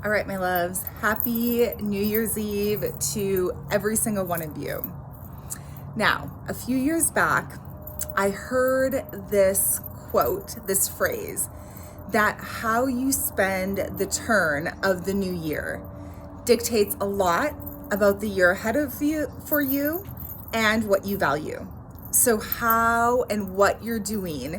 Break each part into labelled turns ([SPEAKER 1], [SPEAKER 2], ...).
[SPEAKER 1] All right, my loves, happy New Year's Eve to every single one of you. Now, a few years back, I heard this quote, this phrase, that how you spend the turn of the new year dictates a lot about the year ahead of you for you and what you value. So how and what you're doing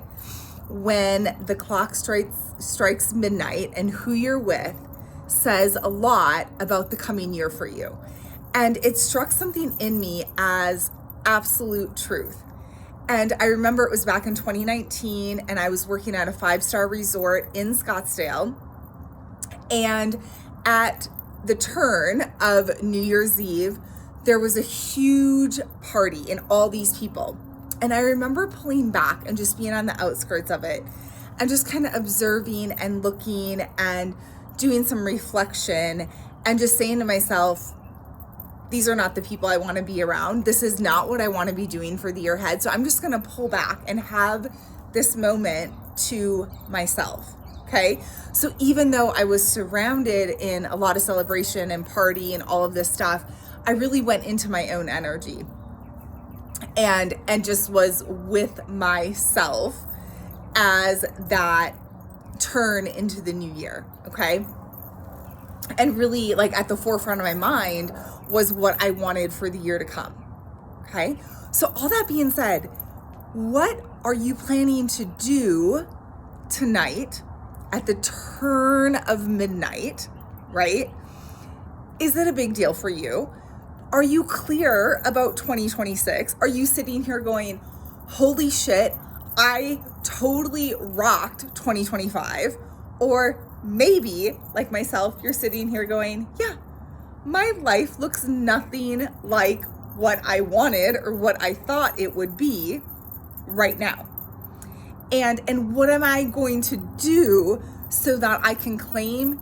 [SPEAKER 1] when the clock strikes midnight and who you're with says a lot about the coming year for you. And it struck something in me as absolute truth. And I remember it was back in 2019 and I was working at a 5-star resort in Scottsdale. And at the turn of New Year's Eve, there was a huge party and all these people. And I remember pulling back and just being on the outskirts of it and just kind of observing and looking and doing some reflection and just saying to myself, these are not the people I want to be around. This is not what I want to be doing for the year ahead. So I'm just going to pull back and have this moment to myself. Okay. So even though I was surrounded in a lot of celebration and party and all of this stuff, I really went into my own energy and just was with myself as that turn into the new year. Okay. And really, like, at the forefront of my mind was what I wanted for the year to come. Okay. So all that being said, what are you planning to do tonight at the turn of midnight, right? Is it a big deal for you? Are you clear about 2026? Are you sitting here going, holy shit, I totally rocked 2025? Or maybe, like myself, you're sitting here going, yeah, my life looks nothing like what I wanted or what I thought it would be right now. And what am I going to do so that I can claim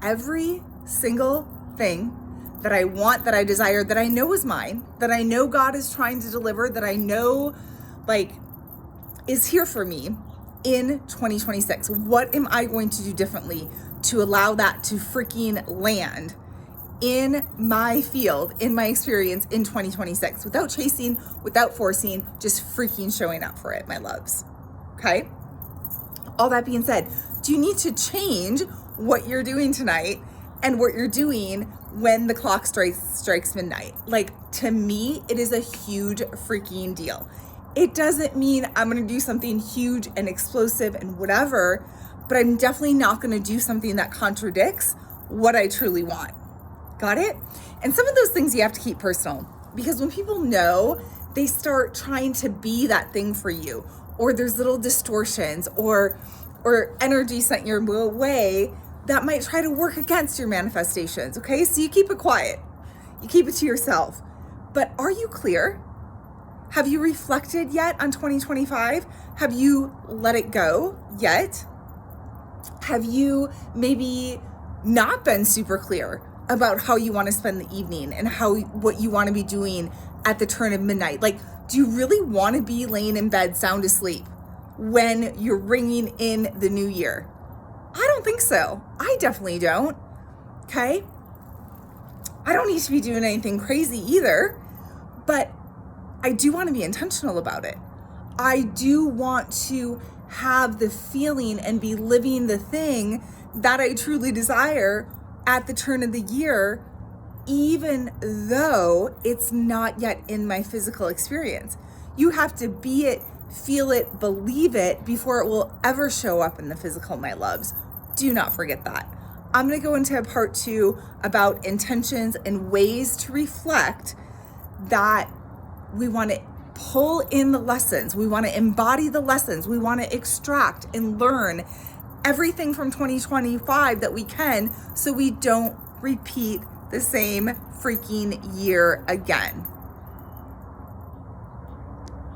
[SPEAKER 1] every single thing that I want, that I desire, that I know is mine, that I know God is trying to deliver, that I know is here for me in 2026? What am I going to do differently to allow that to freaking land in my field, in my experience in 2026, without chasing, without forcing, just freaking showing up for it, my loves? Okay. All that being said, do you need to change what you're doing tonight and what you're doing when the clock strikes midnight? Like, to me, it is a huge freaking deal. It doesn't mean I'm going to do something huge and explosive and whatever, but I'm definitely not going to do something that contradicts what I truly want. Got it? And some of those things you have to keep personal, because when people know, they start trying to be that thing for you, or there's little distortions or energy sent your way that might try to work against your manifestations. Okay. So you keep it quiet. You keep it to yourself. But are you clear? Have you reflected yet on 2025? Have you let it go yet? Have you maybe not been super clear about how you want to spend the evening and what you want to be doing at the turn of midnight? Like, do you really want to be laying in bed sound asleep when you're ringing in the new year? I don't think so. I definitely don't. Okay. I don't need to be doing anything crazy either, but I do want to be intentional about it. I do want to have the feeling and be living the thing that I truly desire at the turn of the year, even though it's not yet in my physical experience. You have to be it, feel it, believe it before it will ever show up in the physical, my loves. Do not forget that. I'm going to go into part 2 about intentions and ways to reflect that we want to pull in the lessons. We want to embody the lessons. We want to extract and learn everything from 2025 that we can, so we don't repeat the same freaking year again.